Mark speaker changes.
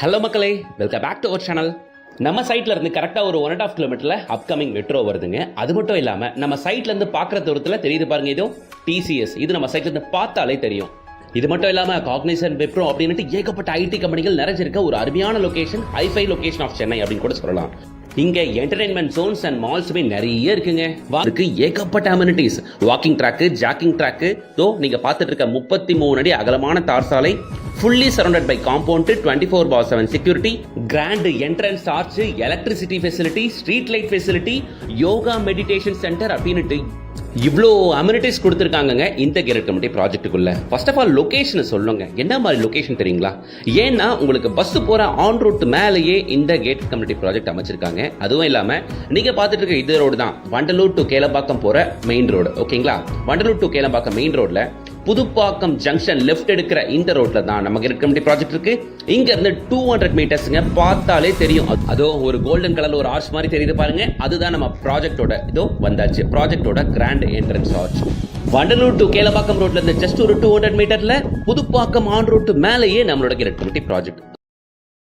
Speaker 1: Hello மக்களே, welcome back to our channel. நம்ம சைட்ல இருந்து கரெக்டாக ஒரு 1.5 கிலோமீட்டர்ல அப்கமிங் மெட்ரோ வருதுங்க. அது மட்டும் இல்லாம நம்ம சைட்ல இருந்து பார்க்குற தூரத்தில் தெரியுது பாருங்க, இதோ டிசிஎஸ். இது நம்ம சைட்ல இருந்து பார்த்தாலே தெரியும். இது மட்டும் இல்லாம காக்னிசன்ட், விப்ரோ அப்படின்ட்டு ஏகப்பட்ட ஐடி கம்பெனிகள் நிறைஞ்சிருக்க ஒரு அருமையான location, hi fi location of Chennai அப்படின்னு கூட சொல்லலாம். இங்க என்டர்டைன்மெண்ட் ஜோன்ஸ் அண்ட் மால்ஸுமே நிறைய இருக்குங்க. அதுக்கு ஏகப்பட்ட amenities, walking track, jogging track, தோ நீங்க பார்த்துட்டு இருக்க 33 அடி அகலமான தார் சாலை, fully surrounded by compound, 24/7 security, grand entrance arch, electricity facility, street light facility, yoga meditation center அப்படின்னுட்டு இவ்வளோ அமெனிட்டிஸ் கொடுத்துருக்காங்க இந்த கேட் கமிட்டி ப்ராஜெக்ட்டுக்குள்ள. ஃபர்ஸ்ட் ஆஃப் ஆல் லொகேஷனை சொல்லுங்க. என்ன மாதிரி லொகேஷன் தெரியுங்களா? ஏன்னா உங்களுக்கு பஸ் போற ஆன் ரூட் மேலேயே இந்த கேட் கமிட்டி ப்ராஜெக்ட் அமைச்சிருக்காங்க. அதுவும் இல்லாம நீங்க பார்த்துட்டு இருக்க இது ரோடு தான் வண்டலூர் டு கேளம்பாக்கம் போற மெயின் ரோடு. ஓகேங்களா? வண்டலூர் டு கேளம்பாக்கம் மெயின் ரோட்ல புதுப்பாக்கம் ஜங்ஷன் லெஃப்ட் எடுக்கிற இந்த ரோட்ல தான் நம்ம கேட் கமிட்டி ப்ராஜெக்ட் இருக்கு. இங்க இருந்து 200 மீட்டர்ஸ்ங்க, பார்த்தாலே தெரியும். அதோ ஒரு கோல்டன் கலர்ல ஒரு ஆர்ச் மாதிரி தெரியுது பாருங்க, அதுதான் நம்ம ப்ராஜெக்டோட இதோ வந்தாச்சு ப்ராஜெக்டோட grand entrance arch. Vandalur to Kelambakkam ரோட்ல இருந்து ஜஸ்ட் ஒரு 200 மீட்டர்ல புதுப்பாக்கம் ஆன் ரோட் மேலேயே நம்மளோட கேட் கமிட்டி ப்ராஜெக்ட்.